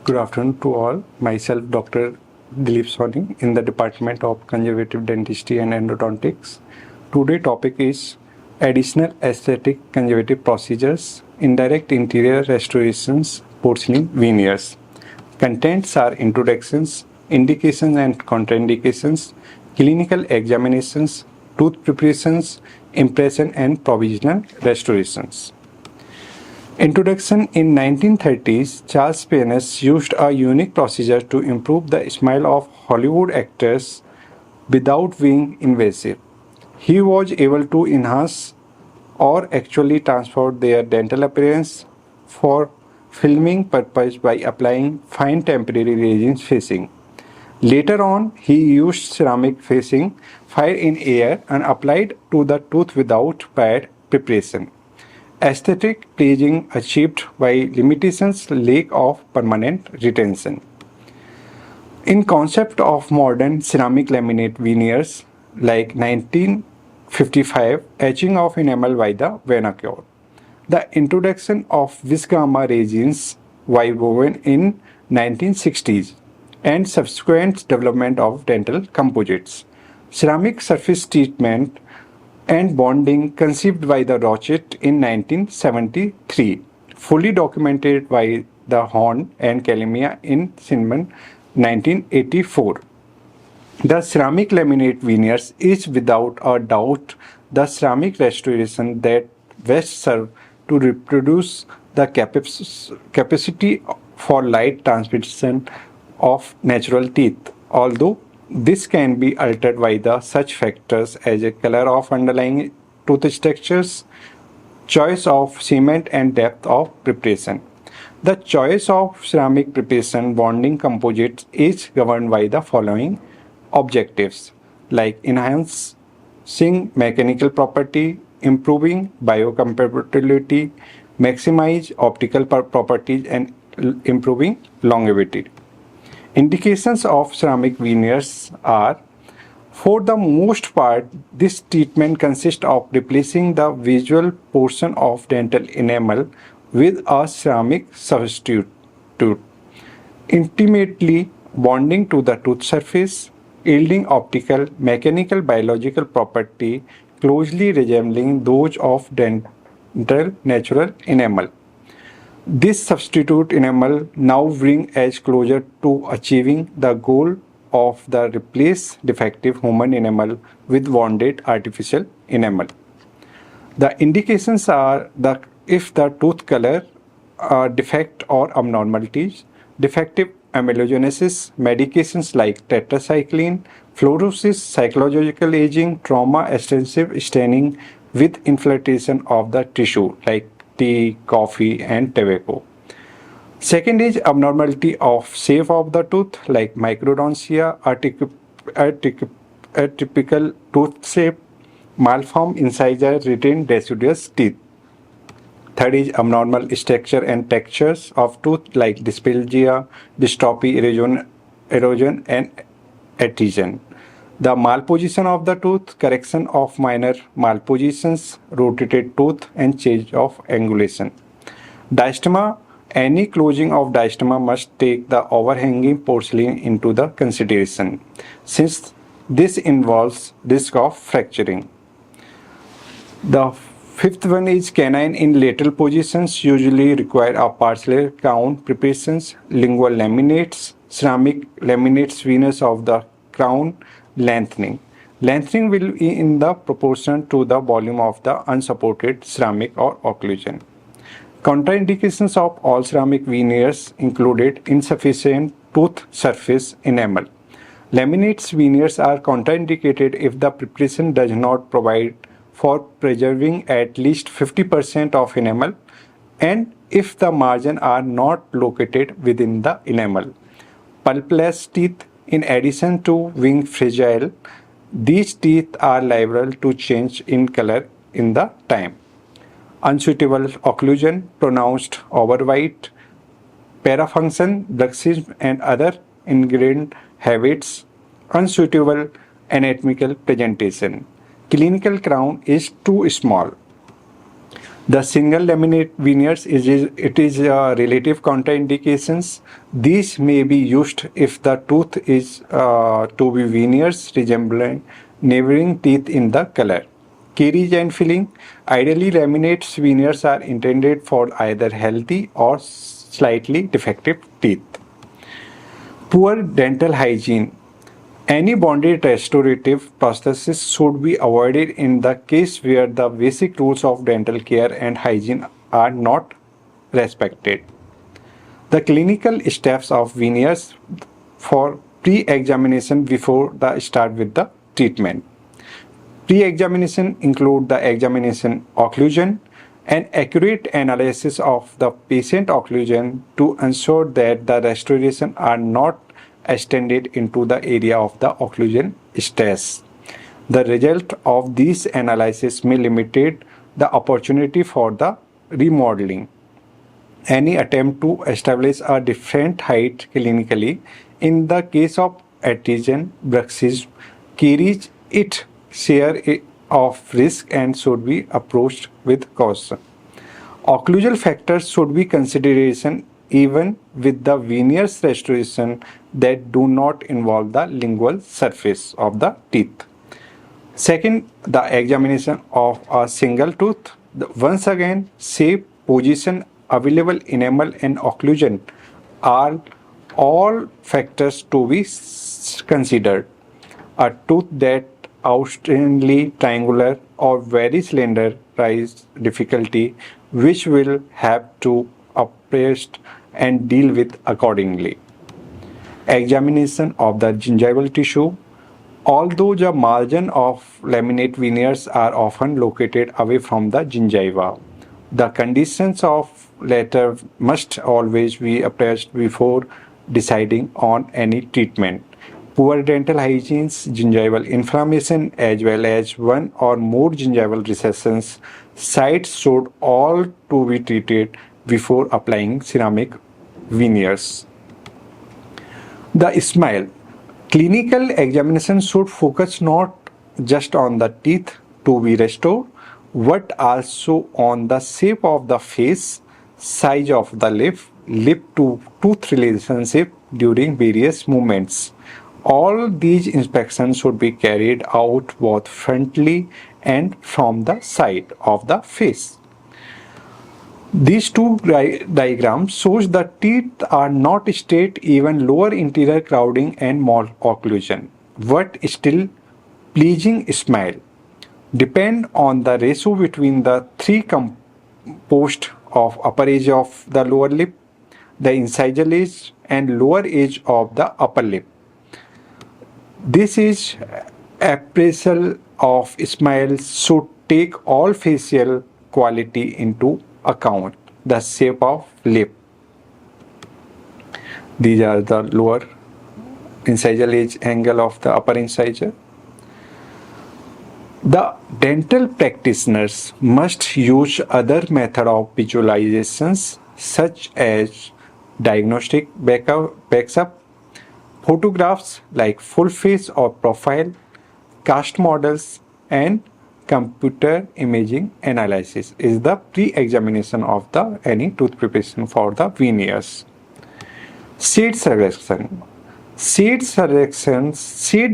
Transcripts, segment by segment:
Good afternoon to all. Myself, Dr. Dileep Soni, in the Department of Conservative Dentistry and Endodontics. Today's topic is additional aesthetic conservative procedures, indirect interior restorations, porcelain veneers. Contents are introductions, indications and contraindications, clinical examinations, tooth preparations, impression and provisional restorations. Introduction. In 1930s, Charles Penis used a unique procedure to improve the smile of Hollywood actors without being invasive. He was able to enhance or actually transform their dental appearance for filming purpose by applying fine temporary resin facing. Later on, he used ceramic facing fire in air and applied to the tooth without bad preparation. Aesthetic pleasing achieved by limitations lack of permanent retention. In concept of modern ceramic laminate veneers like 1955 etching of enamel by the vernacular. The introduction of viscoma resins by woven in 1960s and subsequent development of dental composites. Ceramic surface treatment and bonding conceived by the Rochet in 1973, fully documented by the Horn and Calamia in Sinman 1984. The ceramic laminate veneers is without a doubt the ceramic restoration that best serve to reproduce the capacity for light transmission of natural teeth, although this can be altered by the such factors as a color of underlying tooth structures, choice of cement and depth of preparation. The choice of ceramic preparation bonding composites is governed by the following objectives like enhancing mechanical property, improving biocompatibility, maximize optical properties and improving longevity. Indications of ceramic veneers are, for the most part, this treatment consists of replacing the visual portion of dental enamel with a ceramic substitute, intimately bonding to the tooth surface, yielding optical, mechanical, biological property closely resembling those of dental natural enamel. This substitute enamel now brings us closer to achieving the goal of the replace defective human enamel with bonded artificial enamel. The indications are if the tooth color defect or abnormalities, defective amelogenesis, medications like tetracycline, fluorosis, psychological aging, trauma, extensive staining with infiltration of the tissue like tea, coffee and tobacco. Second is abnormality of shape of the tooth like microdontia, atypical tooth shape, malformed incisor, retained deciduous teeth. Third is abnormal structure and textures of tooth like dysphagia, dystrophy, erosion and adhesion. The malposition of the tooth, correction of minor malpositions, rotated tooth and change of angulation. Diastema. Any closing of diastema must take the overhanging porcelain into the consideration, since this involves risk of fracturing. The fifth one is canine in lateral positions usually require a partial crown preparations, lingual laminates, ceramic laminates venous of the crown, lengthening. Lengthening will be in the proportion to the volume of the unsupported ceramic or occlusion. Contraindications of all ceramic veneers included insufficient tooth surface enamel. Laminates veneers are contraindicated if the preparation does not provide for preserving at least 50% of enamel and if the margins are not located within the enamel. Pulpless teeth. In addition to being fragile, these teeth are liable to change in color in the time. Unsuitable occlusion, pronounced overwhite, parafunction, bruxism and other ingrained habits, unsuitable anatomical presentation. Clinical crown is too small. The single laminate veneers is relative contraindications. These may be used if the tooth is to be veneers resembling neighboring teeth in the color. Caries and filling. Ideally, laminates veneers are intended for either healthy or slightly defective teeth. Poor dental hygiene. Any bonded restorative prosthesis should be avoided in the case where the basic rules of dental care and hygiene are not respected. The clinical steps of veneers for pre-examination before the start with the treatment. Pre-examination include the examination occlusion, an accurate analysis of the patient occlusion to ensure that the restoration are not extended into the area of the occlusion stress. The result of these analysis may limit the opportunity for the remodeling. Any attempt to establish a different height clinically in the case of artisan bruxism carries its share of risk and should be approached with caution. Occlusal factors should be consideration even with the veneers restoration that do not involve the lingual surface of the teeth. Second, the examination of a single tooth. Once again, shape, position, available enamel and occlusion are all factors to be considered. A tooth that outstandingly triangular or very slender rise difficulty which will have to appraised and deal with accordingly. Examination of the gingival tissue. Although the margin of laminate veneers are often located away from the gingiva, the conditions of latter must always be appraised before deciding on any treatment. Poor dental hygiene, gingival inflammation, as well as one or more gingival recessions sites should all to be treated before applying ceramic veneers. The smile. Clinical examination should focus not just on the teeth to be restored, but also on the shape of the face, size of the lip to tooth relationship during various movements. All these inspections should be carried out both frontally and from the side of the face. These two diagrams shows the teeth are not straight, even lower interior crowding and more occlusion, but still pleasing smile. Depend on the ratio between the three composed of upper edge of the lower lip, the incisal edge and lower edge of the upper lip. This is appraisal of smile should take all facial quality into account. The shape of lip. These are the lower incisal edge angle of the upper incisor. The dental practitioners must use other method of visualizations such as diagnostic backup, photographs like full face or profile, cast models and computer imaging analysis is the pre-examination of the any tooth preparation for the veneers. Shade selection. Shade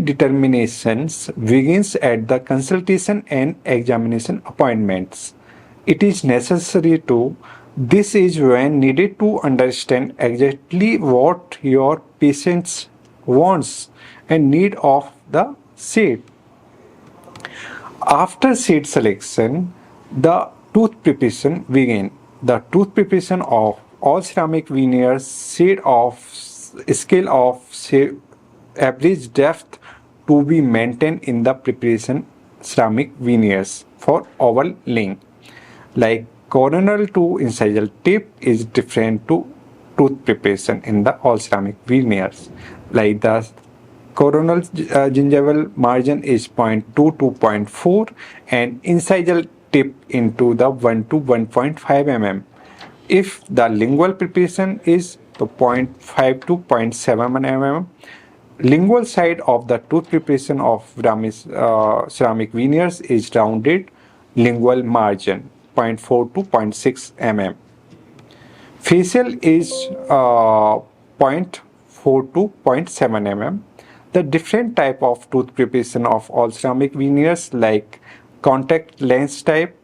determinations begins at the consultation and examination appointments. It is necessary to this is when needed to understand exactly what your patients wants and need of the shade. After shade selection, the tooth preparation begin. The tooth preparation of all ceramic veneers scale of average depth to be maintained in the preparation ceramic veneers for overlaying. Like coronal to incisal tip is different to tooth preparation in the all ceramic veneers. Like the coronal gingival margin is 0.2 to 0.4 and incisal tip into the 1 to 1.5 mm. If the lingual preparation is the 0.5 to 0.7 mm, lingual side of the tooth preparation of ceramic veneers is rounded lingual margin. 0.4 to 0.6 mm. Facial is 0.4 to 0.7 mm. The different type of tooth preparation of all ceramic veneers like contact lens type,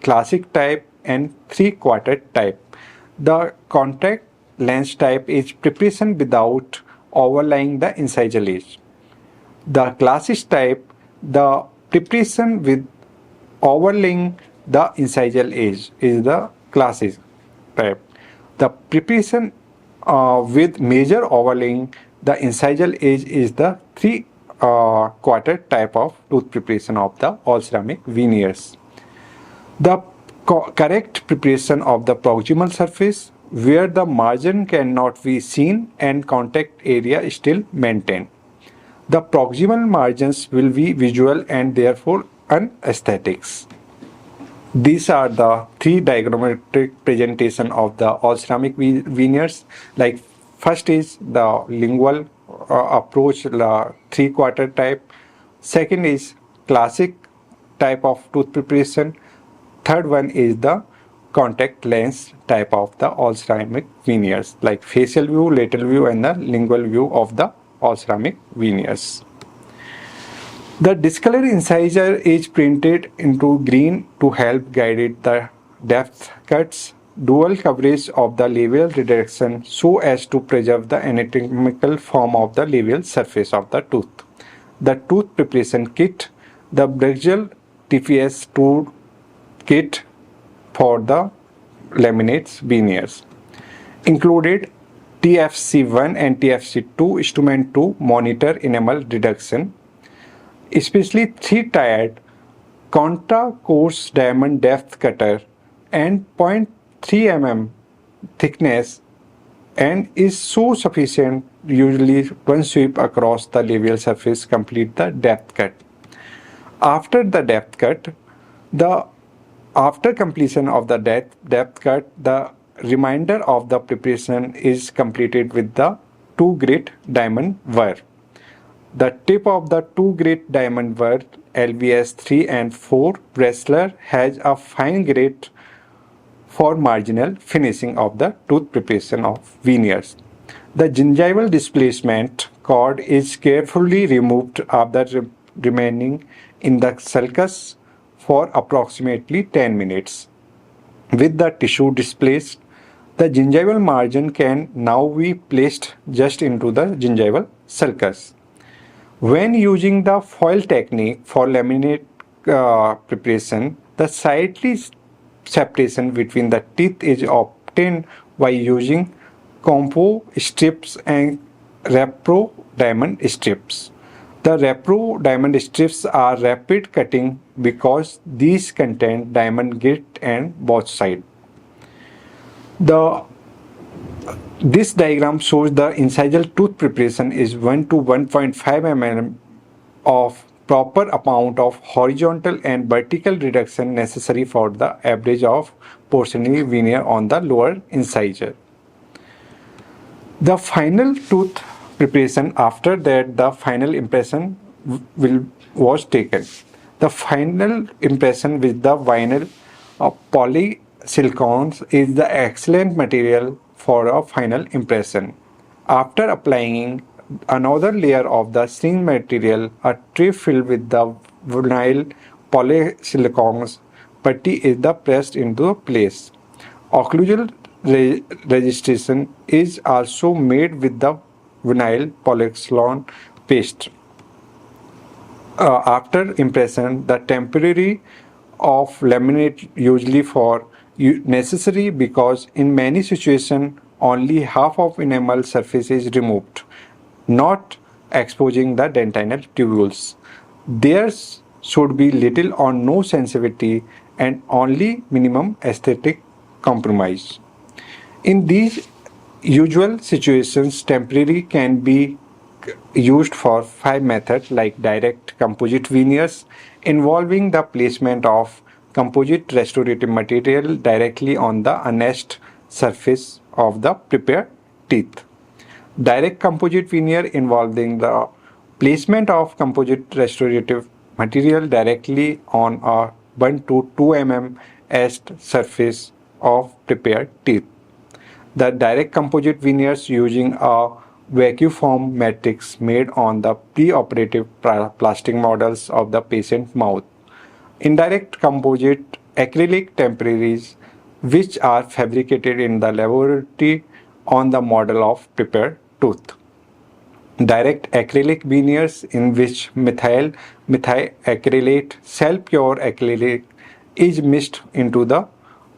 classic type and 3/4 type. The contact lens type is preparation without overlying the incisal edge. The classic type, the preparation with overlaying the incisal edge is the classic type. The preparation with major overlaying the incisal edge is the 3/4 type of tooth preparation of the all ceramic veneers. The correct preparation of the proximal surface where the margin cannot be seen and contact area is still maintained. The proximal margins will be visual and therefore unesthetics. These are the three diagrammatic presentation of the all ceramic veneers. Like first is the lingual approach, the 3/4 type. Second is classic type of tooth preparation. Third one is the contact lens type of the all ceramic veneers, like facial view, lateral view and the lingual view of the all ceramic veneers. The discolor incisor is printed into green to help guide the depth cuts, dual coverage of the labial reduction so as to preserve the anatomical form of the labial surface of the tooth. The tooth preparation kit, the Brexel TPS tool kit for the laminates veneers included TFC1 and TFC2 instrument to monitor enamel reduction, especially 3-tiered contra coarse diamond depth cutter and 0.3 mm thickness and is so sufficient usually one sweep across the labial surface complete the depth cut. After the depth cut, after completion of the depth cut, the remainder of the preparation is completed with the 2-grit diamond wire. The tip of the 2-grit diamond wire LVS 3 and 4 wrestler has a fine grit for marginal finishing of the tooth preparation of veneers. The gingival displacement cord is carefully removed after remaining in the sulcus for approximately 10 minutes. With the tissue displaced, the gingival margin can now be placed just into the gingival sulcus. When using the foil technique for laminate preparation, the slightly separation between the teeth is obtained by using compo strips and repro diamond strips. The repro diamond strips are rapid cutting because these contain diamond grit on both sides. This diagram shows the incisal tooth preparation is 1 to 1.5 mm of proper amount of horizontal and vertical reduction necessary for the average of porcelain veneer on the lower incisor. The final tooth preparation, after that the final impression was taken. The final impression with the vinyl polysilicones is the excellent material for a final impression. After applying another layer of the same material, a tray filled with the vinyl polysilicones putty is pressed into place. Occlusal registration is also made with the vinyl polysilicone paste. After impression, the temporary of laminate usually for necessary because in many situations only half of enamel surface is removed, not exposing the dentinal tubules. There should be little or no sensitivity and only minimum aesthetic compromise. In these usual situations, temporary can be used for 5 methods like direct composite veneers involving the placement of composite restorative material directly on the unnethed surface of the prepared teeth. Direct composite veneer involving the placement of composite restorative material directly on a 1 to 2 mm etched surface of prepared teeth. The direct composite veneers using a vacuum form matrix made on the preoperative plastic models of the patient mouth. Indirect composite acrylic temporaries which are fabricated in the laboratory on the model of prepared tooth. Direct acrylic veneers in which methacrylate cell pure acrylic is mixed into the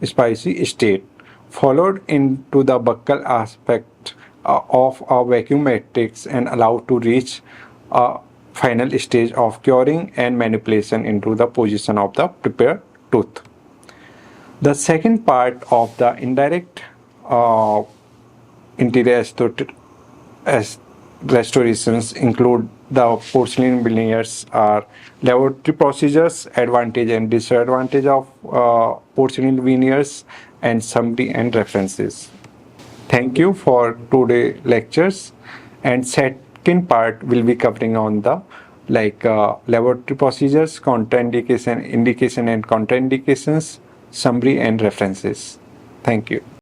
spicy state, followed into the buccal aspect of a vacuum matrix and allowed to reach a final stage of curing and manipulation into the position of the prepared tooth. The second part of the indirect interior restorations include the porcelain veneers are laboratory procedures, advantage and disadvantage of porcelain veneers, and summary and references. Thank you for today lectures, and second part will be covering on the laboratory procedures, contraindication, indication and contraindications, summary and references. Thank you.